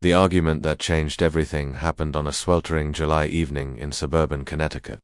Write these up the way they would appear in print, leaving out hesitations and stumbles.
The argument that changed everything happened on a sweltering July evening in suburban Connecticut.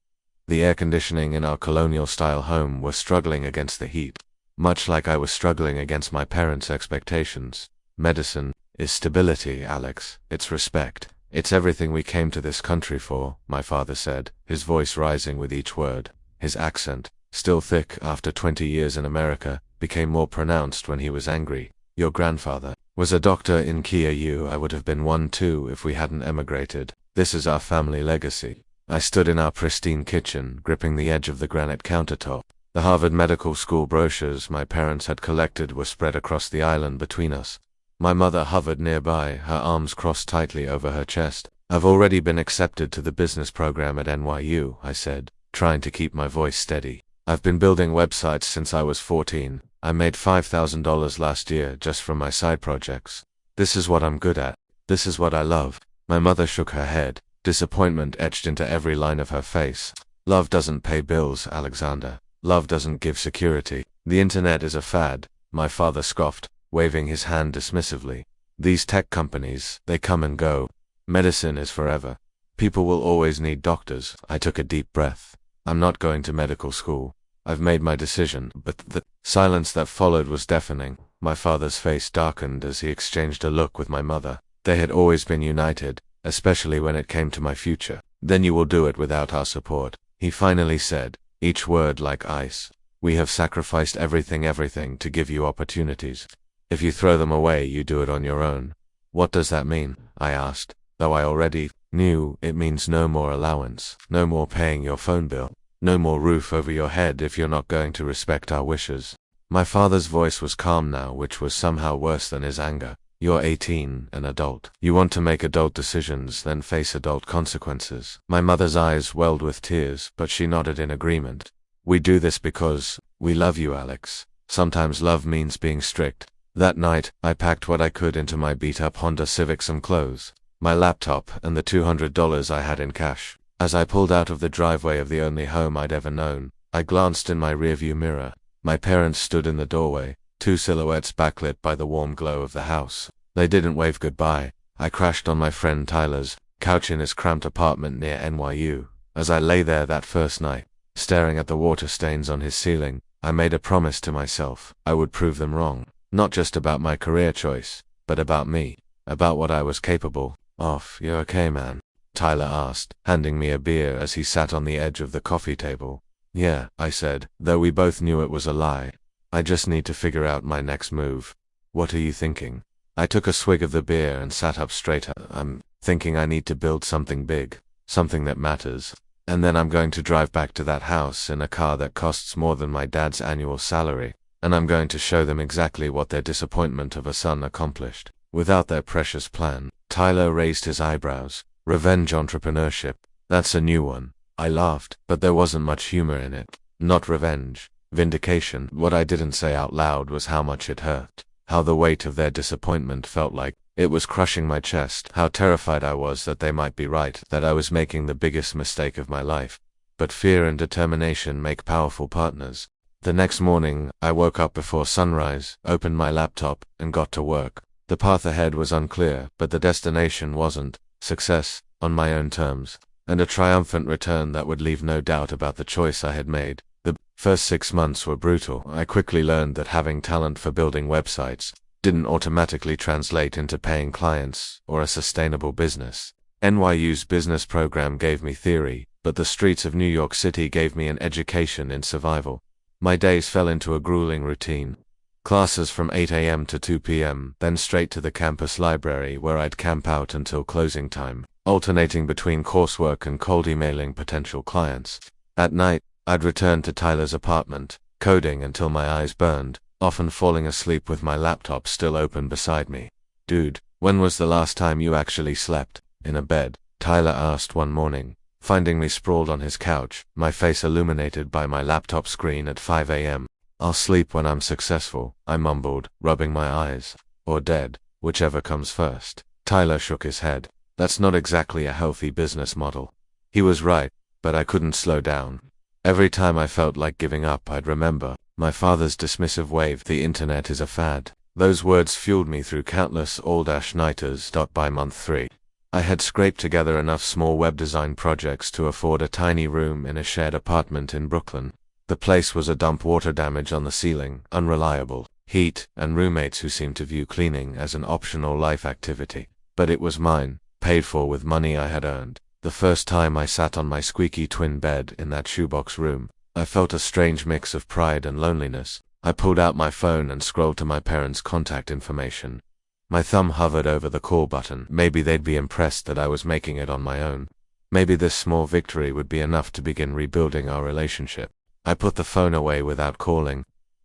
The air conditioning in our colonial-style home was struggling against the heat, much like I was struggling against my parents' expectations. Medicine is stability, Alex. It's respect. It's everything we came to this country for, my father said, his voice rising with each word. His accent, still thick after 20 years in America, became more pronounced when he was angry. Your grandfather was a doctor in Kyiv. I would have been one too if we hadn't emigrated. This is our family legacy. I stood in our pristine kitchen, gripping the edge of the granite countertop. The Harvard Medical School brochures my parents had collected were spread across the island between us. My mother hovered nearby, her arms crossed tightly over her chest. I've already been accepted to the business program at NYU, I said, trying to keep my voice steady. I've been building websites since I was 14. I made $5,000 last year just from my side projects. This is what I'm good at. This is what I love. My mother shook her head, disappointment etched into every line of her face. Love doesn't pay bills, Alexander. Love doesn't give security. The internet is a fad, my father scoffed, waving his hand dismissively. These tech companies, they come and go. Medicine is forever. People will always need doctors. I took a deep breath. I'm not going to medical school. I've made my decision, but the silence that followed was deafening. My father's face darkened as he exchanged a look with my mother. They had always been united, especially when it came to my future. Then you will do it without our support, he finally said, each word like ice. We have sacrificed everything to give you opportunities. If you throw them away, you do it on your own. What does that mean? I asked, though I already knew. It means no more allowance, no more paying your phone bill, no more roof over your head if you're not going to respect our wishes. My father's voice was calm now, which was somehow worse than his anger. You're 18, an adult. You want to make adult decisions, then face adult consequences. My mother's eyes welled with tears, but she nodded in agreement. We do this because we love you, Alex. Sometimes love means being strict. That night, I packed what I could into my beat-up Honda Civic, some clothes, my laptop, and the $200 I had in cash. As I pulled out of the driveway of the only home I'd ever known, I glanced in my rearview mirror. My parents stood in the doorway, two silhouettes backlit by the warm glow of the house. They didn't wave goodbye. I crashed on my friend Tyler's couch in his cramped apartment near NYU. As I lay there that first night, staring at the water stains on his ceiling, I made a promise to myself. I would prove them wrong. Not just about my career choice, but about me, about what I was capable of. You okay, man? Tyler asked, handing me a beer as he sat on the edge of the coffee table. Yeah, I said, though we both knew it was a lie. I just need to figure out my next move. What are you thinking? I took a swig of the beer and sat up straighter. I'm thinking I need to build something big, something that matters. And then I'm going to drive back to that house in a car that costs more than my dad's annual salary. And I'm going to show them exactly what their disappointment of a son accomplished, without their precious plan. Tyler raised his eyebrows. Revenge entrepreneurship. That's a new one. I laughed, but there wasn't much humor in it. Not revenge. Vindication. What I didn't say out loud was how much it hurt. How the weight of their disappointment felt like it was crushing my chest. How terrified I was that they might be right, that I was making the biggest mistake of my life. But fear and determination make powerful partners. The next morning, I woke up before sunrise, opened my laptop, and got to work. The path ahead was unclear, but the destination wasn't. Success, on my own terms, and a triumphant return that would leave no doubt about the choice I had made. The first 6 months were brutal. I quickly learned that having talent for building websites didn't automatically translate into paying clients or a sustainable business. NYU's business program gave me theory, but the streets of New York City gave me an education in survival. My days fell into a grueling routine. Classes from 8 a.m. to 2 p.m., then straight to the campus library where I'd camp out until closing time, alternating between coursework and cold emailing potential clients. At night, I'd return to Tyler's apartment, coding until my eyes burned, often falling asleep with my laptop still open beside me. Dude, when was the last time you actually slept in a bed? Tyler asked one morning, finding me sprawled on his couch, my face illuminated by my laptop screen at 5 a.m. I'll sleep when I'm successful, I mumbled, rubbing my eyes. Or dead, whichever comes first. Tyler shook his head. That's not exactly a healthy business model. He was right, but I couldn't slow down. Every time I felt like giving up, I'd remember my father's dismissive wave. The internet is a fad. Those words fueled me through countless all-nighters. By month 3, I had scraped together enough small web design projects to afford a tiny room in a shared apartment in Brooklyn. The place was a dump, water damage on the ceiling, unreliable heat, and roommates who seemed to view cleaning as an optional life activity. But it was mine, paid for with money I had earned. The first time I sat on my squeaky twin bed in that shoebox room, I felt a strange mix of pride and loneliness. I pulled out my phone and scrolled to my parents' contact information. My thumb hovered over the call button. Maybe they'd be impressed that I was making it on my own. Maybe this small victory would be enough to begin rebuilding our relationship. I put the phone away without calling.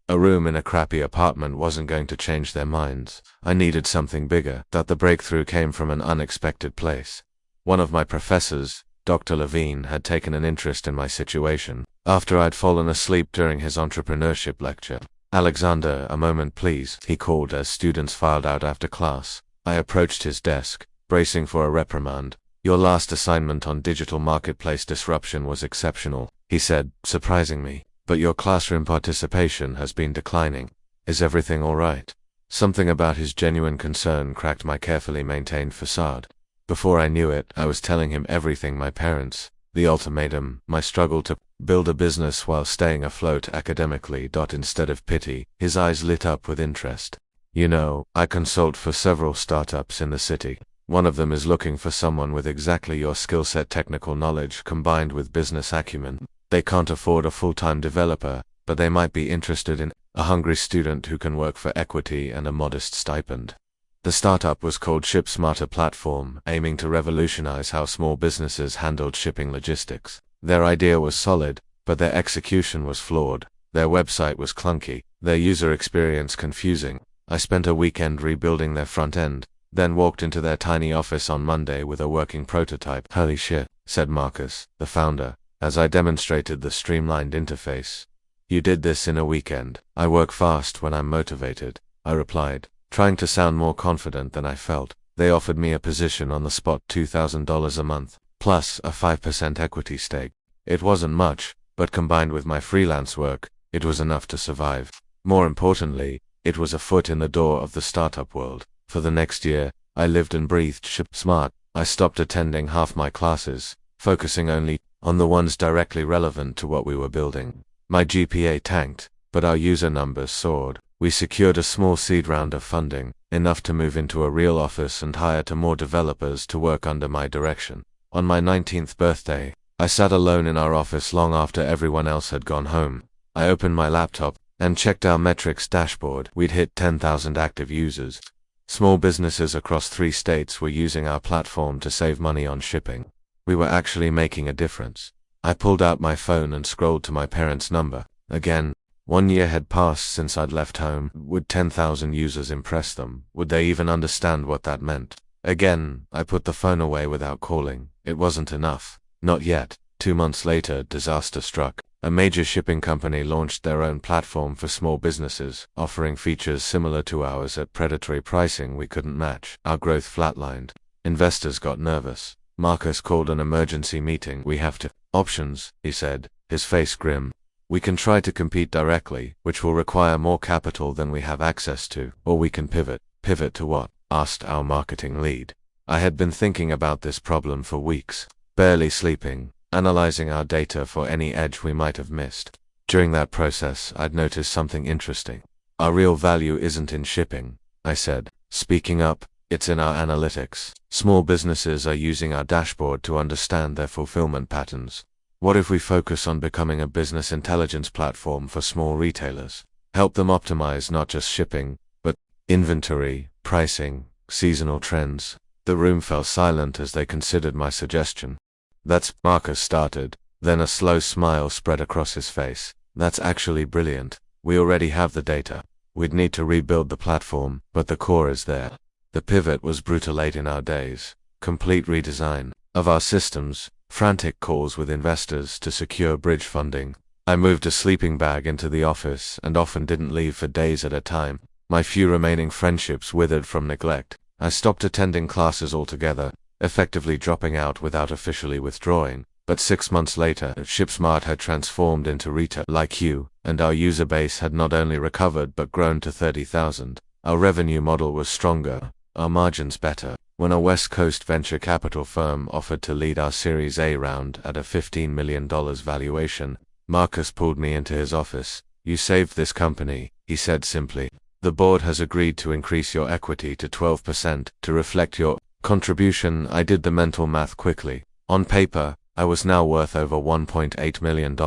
A room in a crappy apartment wasn't going to change their minds. I needed something bigger. That the breakthrough came from an unexpected place. One of my professors, Dr. Levine, had taken an interest in my situation. After I'd fallen asleep during his entrepreneurship lecture. "Alexander, a moment please," he called as students filed out after class. I approached his desk, bracing for a reprimand. "Your last assignment on digital marketplace disruption was exceptional," he said, surprising me. "But your classroom participation has been declining. Is everything all right?" Something about his genuine concern cracked my carefully maintained facade. Before I knew it, I was telling him everything: my parents, the ultimatum, my struggle to build a business while staying afloat academically. Instead of pity, his eyes lit up with interest. "You know, I consult for several startups in the city. One of them is looking for someone with exactly your skill set, technical knowledge combined with business acumen. They can't afford a full-time developer, but they might be interested in a hungry student who can work for equity and a modest stipend." The startup was called ShipSmarter Platform, aiming to revolutionize how small businesses handled shipping logistics. Their idea was solid, but their execution was flawed. Their website was clunky, their user experience confusing. I spent a weekend rebuilding their front end, then walked into their tiny office on Monday with a working prototype. "Holy shit," said Marcus, the founder, as I demonstrated the streamlined interface. "You did this in a weekend." "I work fast when I'm motivated," I replied, trying to sound more confident than I felt. They offered me a position on the spot, $2,000 a month, plus a 5% equity stake. It wasn't much, but combined with my freelance work, it was enough to survive. More importantly, it was a foot in the door of the startup world. For the next year, I lived and breathed ShipSmart. I stopped attending half my classes, focusing only on the ones directly relevant to what we were building. My GPA tanked, but our user numbers soared. We secured a small seed round of funding, enough to move into a real office and hire more developers to work under my direction. On my 19th birthday, I sat alone in our office long after everyone else had gone home. I opened my laptop and checked our metrics dashboard. We'd hit 10,000 active users. Small businesses across 3 states were using our platform to save money on shipping. We were actually making a difference. I pulled out my phone and scrolled to my parents' number. Again, 1 year had passed since I'd left home. Would 10,000 users impress them? Would they even understand what that meant? Again, I put the phone away without calling. It wasn't enough. Not yet. 2 months later, disaster struck. A major shipping company launched their own platform for small businesses, offering features similar to ours at predatory pricing we couldn't match. Our growth flatlined. Investors got nervous. Marcus called an emergency meeting. "We have to." "Options," he said, his face grim. "We can try to compete directly, which will require more capital than we have access to, or we can pivot." "Pivot to what?" asked our marketing lead. I had been thinking about this problem for weeks, barely sleeping, analyzing our data for any edge we might have missed. During that process, I'd noticed something interesting. "Our real value isn't in shipping," I said, speaking up. "It's in our analytics. Small businesses are using our dashboard to understand their fulfillment patterns. What if we focus on becoming a business intelligence platform for small retailers? Help them optimize not just shipping, but inventory, pricing, seasonal trends." The room fell silent as they considered my suggestion. "That's," Marcus started, then a slow smile spread across his face. "That's actually brilliant. We already have the data. We'd need to rebuild the platform, but the core is there." The pivot was brutal late in our days. Complete redesign of our systems, frantic calls with investors to secure bridge funding. I moved a sleeping bag into the office and often didn't leave for days at a time. My few remaining friendships withered from neglect. I stopped attending classes altogether, effectively dropping out without officially withdrawing. But 6 months later, ShipSmart had transformed into retail like you, and our user base had not only recovered but grown to 30,000. Our revenue model was stronger, our margins better. When a West Coast venture capital firm offered to lead our Series A round at a $15 million valuation, Marcus pulled me into his office. "You saved this company," he said simply. "The board has agreed to increase your equity to 12% to reflect your contribution." I did the mental math quickly. On paper, I was now worth over $1.8 million.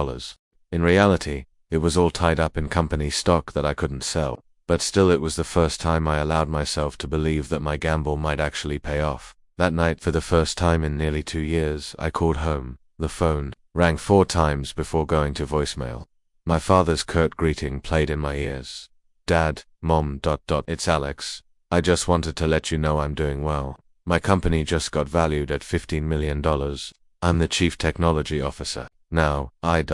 In reality, it was all tied up in company stock that I couldn't sell. But still, it was the first time I allowed myself to believe that my gamble might actually pay off. That night, for the first time in nearly 2 years, I called home. The phone rang 4 times before going to voicemail. My father's curt greeting played in my ears. "Dad, Mom, it's Alex. I just wanted to let you know I'm doing well. My company just got valued at $15 million. I'm the Chief Technology Officer. Now, I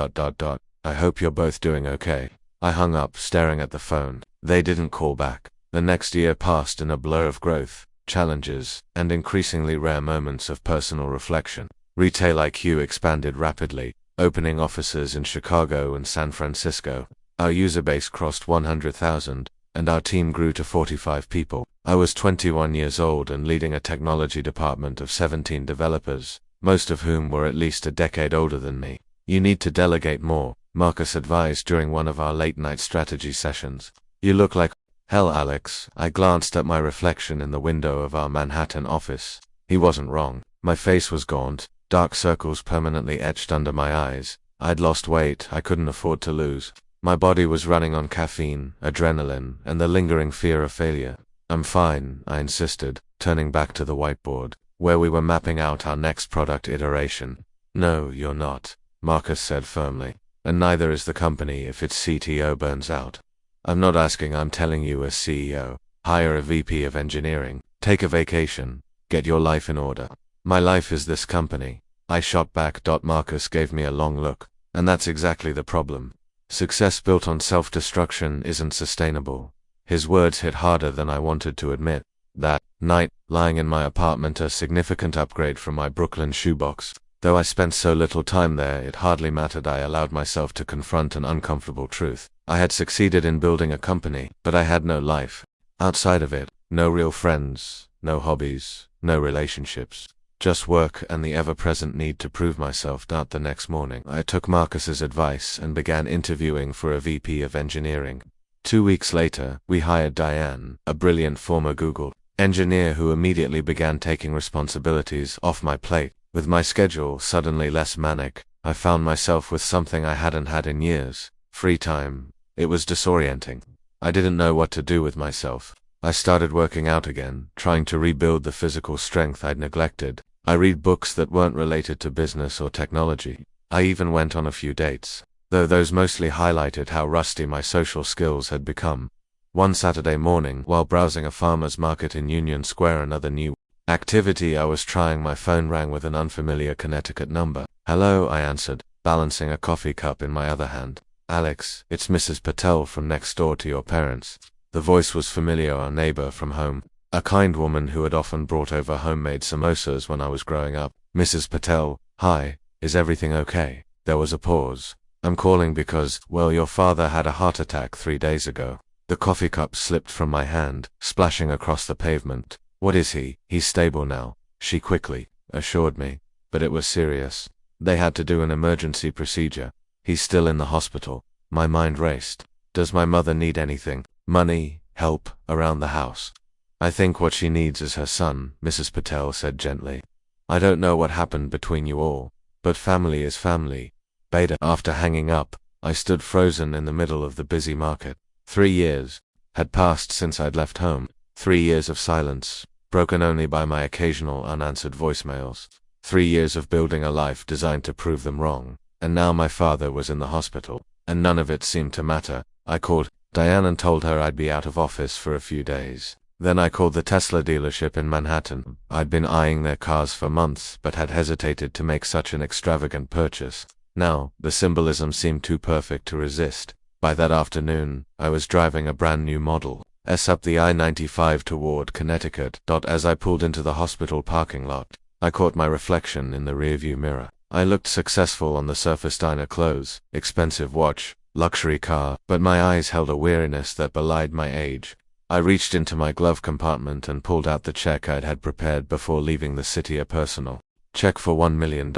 hope you're both doing okay." I hung up, staring at the phone. They didn't call back. The next year passed in a blur of growth, challenges, and increasingly rare moments of personal reflection. Retail IQ expanded rapidly, opening offices in Chicago and San Francisco. Our user base crossed 100,000, and our team grew to 45 people. I was 21 years old and leading a technology department of 17 developers, most of whom were at least a decade older than me. "You need to delegate more," Marcus advised during one of our late-night strategy sessions. "You look like hell, Alex." I glanced at my reflection in the window of our Manhattan office. He wasn't wrong. My face was gaunt, dark circles permanently etched under my eyes. I'd lost weight I couldn't afford to lose. My body was running on caffeine, adrenaline, and the lingering fear of failure. "I'm fine," I insisted, turning back to the whiteboard, where we were mapping out our next product iteration. "No, you're not," Marcus said firmly. "And neither is the company if its CTO burns out. I'm not asking, I'm telling you as CEO. Hire a VP of engineering, take a vacation, get your life in order." "My life is this company," I shot back. Marcus gave me a long look. "And that's exactly the problem. Success built on self-destruction isn't sustainable." His words hit harder than I wanted to admit. That night, lying in my apartment, a significant upgrade from my Brooklyn shoebox. Though I spent so little time there, it hardly mattered. I allowed myself to confront an uncomfortable truth. I had succeeded in building a company, but I had no life. Outside of it, no real friends, no hobbies, no relationships. Just work and the ever-present need to prove myself. The next morning, I took Marcus's advice and began interviewing for a VP of engineering. 2 weeks later, we hired Diane, a brilliant former Google engineer who immediately began taking responsibilities off my plate. With my schedule suddenly less manic, I found myself with something I hadn't had in years: free time. It was disorienting. I didn't know what to do with myself. I started working out again, trying to rebuild the physical strength I'd neglected. I read books that weren't related to business or technology. I even went on a few dates, though those mostly highlighted how rusty my social skills had become. One Saturday morning, while browsing a farmer's market in Union Square, another new activity I was trying, my phone rang with an unfamiliar Connecticut number. "Hello," I answered, balancing a coffee cup in my other hand. "Alex, it's Mrs. Patel from next door to your parents." The voice was familiar, our neighbor from home, a kind woman who had often brought over homemade samosas when I was growing up. "Mrs. Patel, hi, is everything okay?" There was a pause. "I'm calling because, well, your father had a heart attack 3 days ago." The coffee cup slipped from my hand, splashing across the pavement. "What is he?" "He's stable now," she quickly assured me. "But it was serious. They had to do an emergency procedure. He's still in the hospital." My mind raced. "Does my mother need anything? Money, help, around the house?" "I think what she needs is her son," Mrs. Patel said gently. "I don't know what happened between you all, but family is family." Beta. After hanging up, I stood frozen in the middle of the busy market. 3 years had passed since I'd left home. 3 years of silence, broken only by my occasional unanswered voicemails. 3 years of building a life designed to prove them wrong. And now my father was in the hospital, and none of it seemed to matter. I called Diane and told her I'd be out of office for a few days. Then I called the Tesla dealership in Manhattan. I'd been eyeing their cars for months, but had hesitated to make such an extravagant purchase. Now, the symbolism seemed too perfect to resist. By that afternoon, I was driving a brand new Model S up the I-95 toward Connecticut. As I pulled into the hospital parking lot, I caught my reflection in the rearview mirror. I looked successful on the surface: diner clothes, expensive watch, luxury car, but my eyes held a weariness that belied my age. I reached into my glove compartment and pulled out the check I'd had prepared before leaving the city, a personal check for $1 million,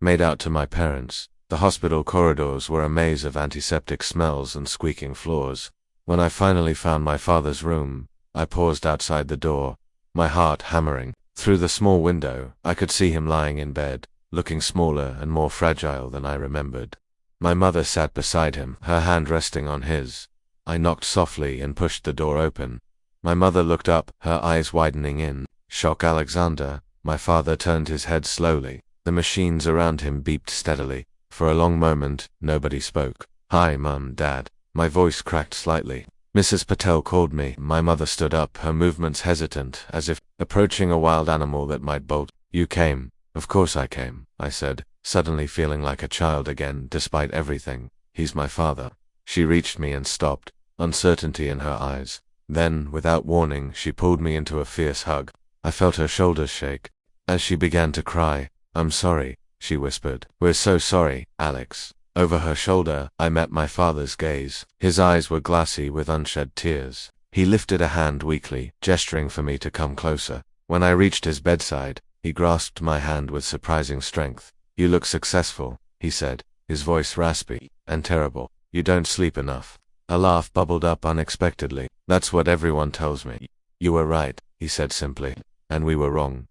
made out to my parents. The hospital corridors were a maze of antiseptic smells and squeaking floors. When I finally found my father's room, I paused outside the door, my heart hammering. Through the small window, I could see him lying in bed, looking smaller and more fragile than I remembered. My mother sat beside him, her hand resting on his. I knocked softly and pushed the door open. My mother looked up, her eyes widening in shock. Alexander. My father turned his head slowly. The machines around him beeped steadily. For a long moment, nobody spoke. "Hi, Mum, Dad." My voice cracked slightly. "Mrs. Patel called me." My mother stood up, her movements hesitant, as if approaching a wild animal that might bolt. "You came." "Of course I came," I said, suddenly feeling like a child again, despite everything. "He's my father." She reached me and stopped, uncertainty in her eyes. Then, without warning, she pulled me into a fierce hug. I felt her shoulders shake. As she began to cry, "I'm sorry," she whispered. "We're so sorry, Alex." Over her shoulder, I met my father's gaze. His eyes were glassy with unshed tears. He lifted a hand weakly, gesturing for me to come closer. When I reached his bedside, he grasped my hand with surprising strength. "You look successful," he said, his voice raspy and terrible. "You don't sleep enough." A laugh bubbled up unexpectedly. "That's what everyone tells me." "You were right," he said simply. "And we were wrong."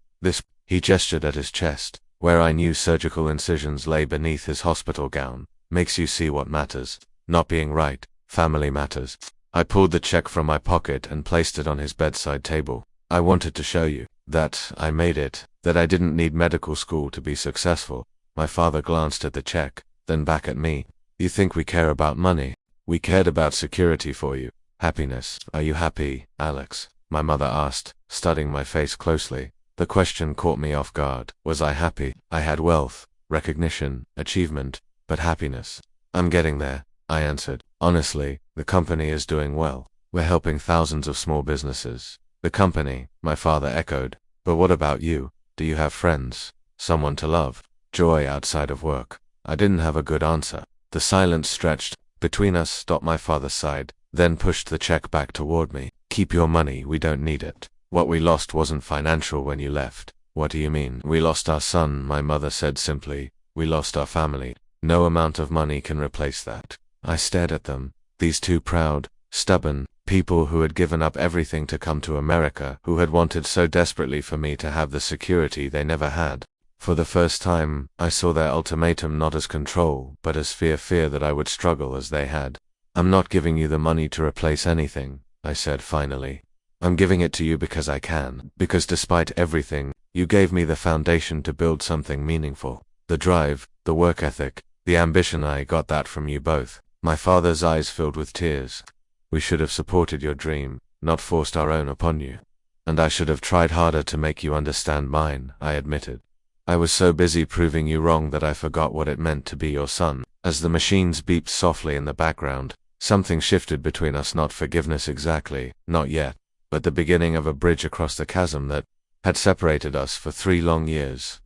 He gestured at his chest, where I knew surgical incisions lay beneath his hospital gown. "Makes you see what matters. Not being right. Family matters." I pulled the check from my pocket and placed it on his bedside table. "I wanted to show you that I made it, that I didn't need medical school to be successful." My father glanced at the check, then back at me. "You think we care about money? We cared about security for you. Happiness. Are you happy, Alex?" my mother asked, studying my face closely. The question caught me off guard. Was I happy? I had wealth, recognition, achievement, but happiness? "I'm getting there," I answered. "Honestly, the company is doing well. We're helping thousands of small businesses." "The company," my father echoed. "But what about you? Do you have friends? Someone to love? Joy outside of work?" I didn't have a good answer. The silence stretched between us. My father sighed, then pushed the check back toward me. "Keep your money, we don't need it. What we lost wasn't financial when you left." "What do you mean?" "We lost our son," my mother said simply. "We lost our family. No amount of money can replace that." I stared at them. These two proud, stubborn people who had given up everything to come to America, who had wanted so desperately for me to have the security they never had. For the first time, I saw their ultimatum not as control, but as fear that I would struggle as they had. "I'm not giving you the money to replace anything," I said finally. "I'm giving it to you because I can, because despite everything, you gave me the foundation to build something meaningful. The drive, the work ethic, the ambition. I got that from you both." My father's eyes filled with tears. "We should have supported your dream, not forced our own upon you. And I should have tried harder to make you understand mine," I admitted. "I was so busy proving you wrong that I forgot what it meant to be your son." As the machines beeped softly in the background, something shifted between us. Not forgiveness exactly, not yet, but the beginning of a bridge across the chasm that had separated us for 3 long years.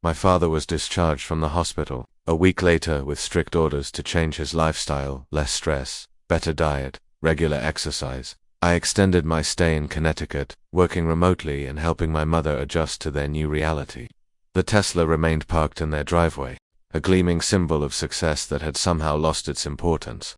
My father was discharged from the hospital a week later with strict orders to change his lifestyle: less stress, better diet, regular exercise. I extended my stay in Connecticut, working remotely and helping my mother adjust to their new reality. The Tesla remained parked in their driveway, a gleaming symbol of success that had somehow lost its importance.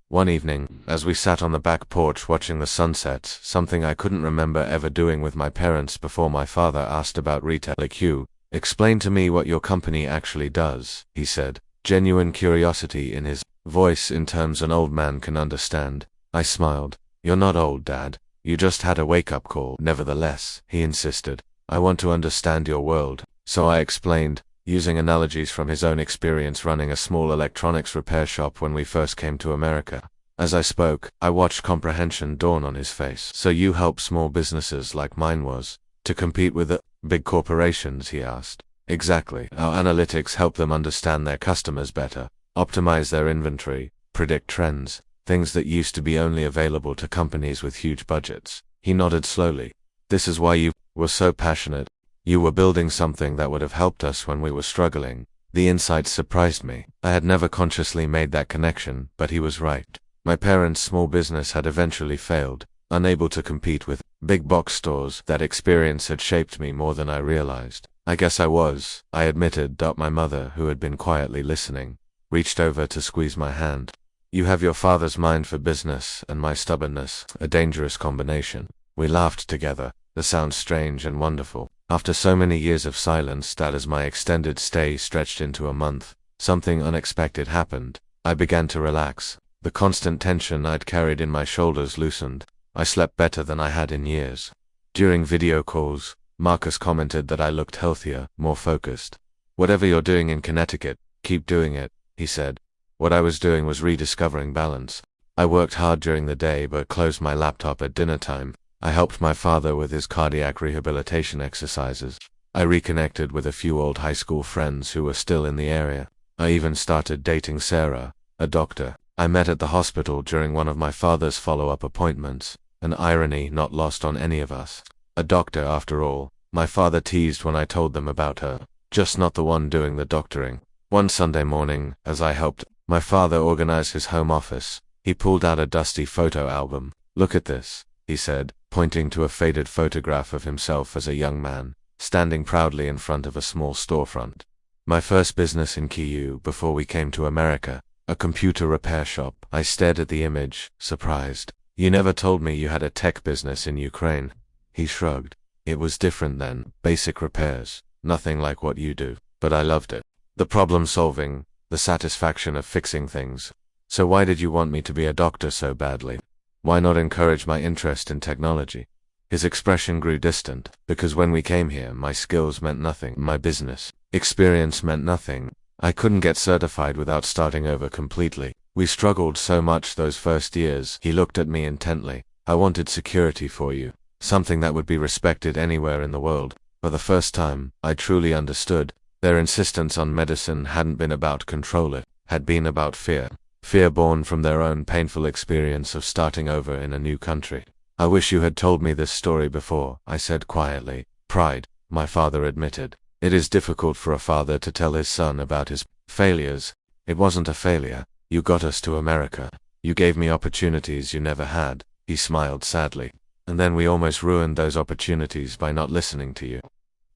One evening, as we sat on the back porch watching the sunset, something I couldn't remember ever doing with my parents before, my father asked about retail. "Q, explain to me what your company actually does," he said, genuine curiosity in his voice in terms an old man can understand. I smiled. "You're not old, Dad. You just had a wake-up call." "Nevertheless," he insisted, "I want to understand your world." So I explained, using analogies from his own experience running a small electronics repair shop when we first came to America. As I spoke, I watched comprehension dawn on his face. "So you help small businesses like mine was to compete with the big corporations?" he asked. "Exactly. Our analytics help them understand their customers better, optimize their inventory, predict trends, things that used to be only available to companies with huge budgets." He nodded slowly. "This is why you were so passionate. You were building something that would have helped us when we were struggling." The insight surprised me. I had never consciously made that connection, but he was right. My parents' small business had eventually failed, unable to compete with big box stores. That experience had shaped me more than I realized. I guess I was, I admitted. My mother, who had been quietly listening, reached over to squeeze my hand. You have your father's mind for business and my stubbornness, a dangerous combination. We laughed together. The sound strange and wonderful. After so many years of silence that as my extended stay stretched into a month, something unexpected happened. I began to relax. The constant tension I'd carried in my shoulders loosened. I slept better than I had in years. During video calls, Marcus commented that I looked healthier, more focused. Whatever you're doing in Connecticut, keep doing it, he said. What I was doing was rediscovering balance. I worked hard during the day but closed my laptop at dinner time. I helped my father with his cardiac rehabilitation exercises. I reconnected with a few old high school friends who were still in the area. I even started dating Sarah, a doctor I met at the hospital during one of my father's follow-up appointments, an irony not lost on any of us. A doctor, after all, my father teased when I told them about her, just not the one doing the doctoring. One Sunday morning, as I helped my father organize his home office, he pulled out a dusty photo album. Look at this, he said, pointing to a faded photograph of himself as a young man, standing proudly in front of a small storefront. My first business in Kyiv before we came to America, a computer repair shop. I stared at the image, surprised. You never told me you had a tech business in Ukraine. He shrugged. It was different then, basic repairs, nothing like what you do, but I loved it. The problem solving, the satisfaction of fixing things. So why did you want me to be a doctor so badly? Why not encourage my interest in technology? His expression grew distant, because when we came here, my skills meant nothing. My business experience meant nothing. I couldn't get certified without starting over completely. We struggled so much those first years. He looked at me intently. I wanted security for you, something that would be respected anywhere in the world. For the first time, I truly understood. Their insistence on medicine hadn't been about control, it had been about fear. Fear born from their own painful experience of starting over in a new country. I wish you had told me this story before, I said quietly. Pride, my father admitted. It is difficult for a father to tell his son about his failures. It wasn't a failure. You got us to America. You gave me opportunities you never had. He smiled sadly. And then we almost ruined those opportunities by not listening to you.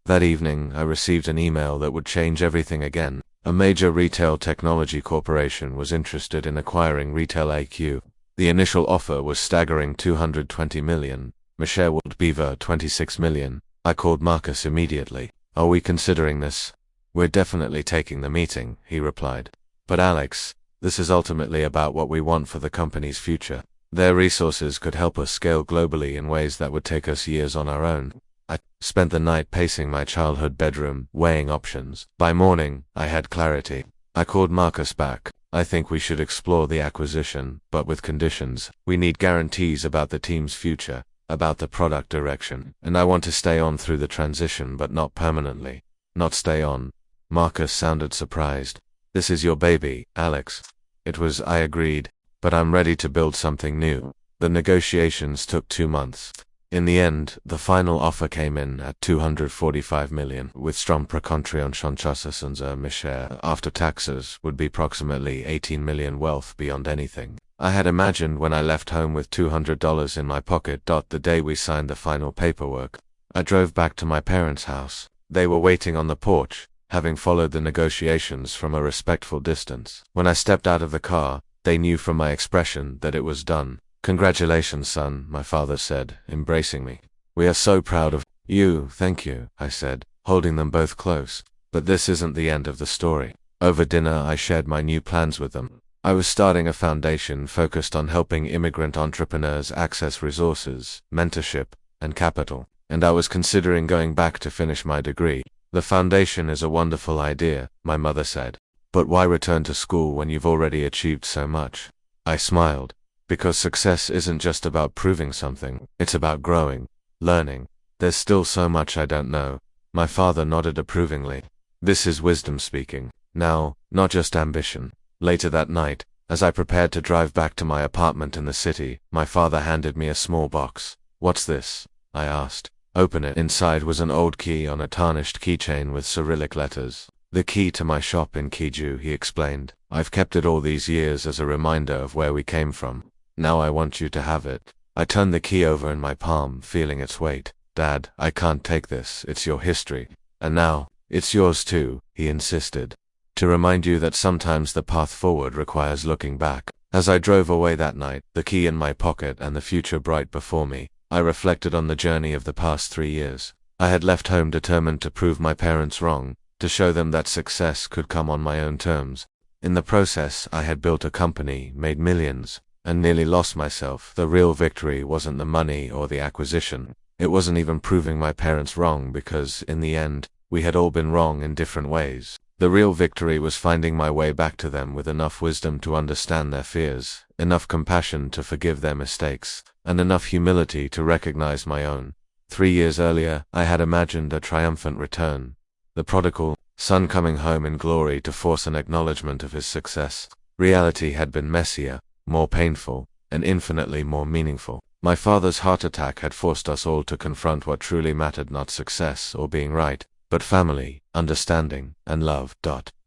That evening, I received an email that would change everything again. A major retail technology corporation was interested in acquiring Retail IQ. The initial offer was staggering $220 million. Michelle would beaver $26 million. I called Marcus immediately. Are we considering this? We're definitely taking the meeting, he replied. But Alex, this is ultimately about what we want for the company's future. Their resources could help us scale globally in ways that would take us years on our own. I spent the night pacing my childhood bedroom, weighing options. By morning, I had clarity. I called Marcus back. I think we should explore the acquisition, but with conditions. We need guarantees about the team's future, about the product direction, and I want to stay on through the transition but not permanently. Not stay on. Marcus sounded surprised. This is your baby, Alex. It was, I agreed, but I'm ready to build something new. The negotiations took 2 months. In the end, the final offer came in at $245 million, with strong precontributions Michelle after taxes would be approximately $18 million wealth beyond anything I had imagined when I left home with $200 in my pocket. The day we signed the final paperwork, I drove back to my parents' house. They were waiting on the porch, having followed the negotiations from a respectful distance. When I stepped out of the car, they knew from my expression that it was done. Congratulations, son, my father said, embracing me. We are so proud of you. Thank you, I said, holding them both close. But this isn't the end of the story. Over dinner, I shared my new plans with them. I was starting a foundation focused on helping immigrant entrepreneurs access resources, mentorship, and capital, and I was considering going back to finish my degree. The foundation is a wonderful idea, my mother said. But why return to school when you've already achieved so much? I smiled. Because success isn't just about proving something, it's about growing, learning. There's still so much I don't know. My father nodded approvingly. This is wisdom speaking. Now, not just ambition. Later that night, as I prepared to drive back to my apartment in the city, my father handed me a small box. What's this? I asked. Open it. Inside was an old key on a tarnished keychain with Cyrillic letters. The key to my shop in Kyiv, he explained. I've kept it all these years as a reminder of where we came from. Now I want you to have it. I turned the key over in my palm, feeling its weight. Dad, I can't take this. It's your history. And now, it's yours too, he insisted. To remind you that sometimes the path forward requires looking back. As I drove away that night, the key in my pocket and the future bright before me, I reflected on the journey of the past 3 years. I had left home determined to prove my parents wrong, to show them that success could come on my own terms. In the process, I had built a company, made millions, and nearly lost myself. The real victory wasn't the money or the acquisition. It wasn't even proving my parents wrong because, in the end, we had all been wrong in different ways. The real victory was finding my way back to them with enough wisdom to understand their fears, enough compassion to forgive their mistakes, and enough humility to recognize my own. 3 years earlier, I had imagined a triumphant return. The prodigal son coming home in glory to force an acknowledgement of his success. Reality had been messier, more painful, and infinitely more meaningful. My father's heart attack had forced us all to confront what truly mattered, not success or being right, but family, understanding, and love.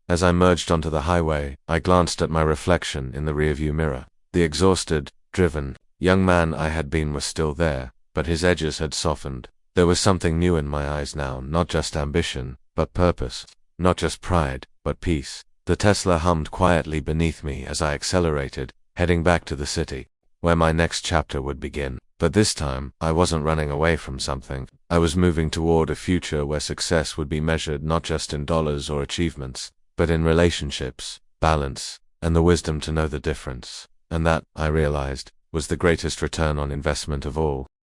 As I merged onto the highway, I glanced at my reflection in the rearview mirror. The exhausted, driven, young man I had been was still there, but his edges had softened. There was something new in my eyes now, not just ambition, but purpose. Not just pride, but peace. The Tesla hummed quietly beneath me as I accelerated, heading back to the city, where my next chapter would begin. But this time, I wasn't running away from something. I was moving toward a future where success would be measured not just in dollars or achievements, but in relationships, balance, and the wisdom to know the difference. And that, I realized, was the greatest return on investment of all.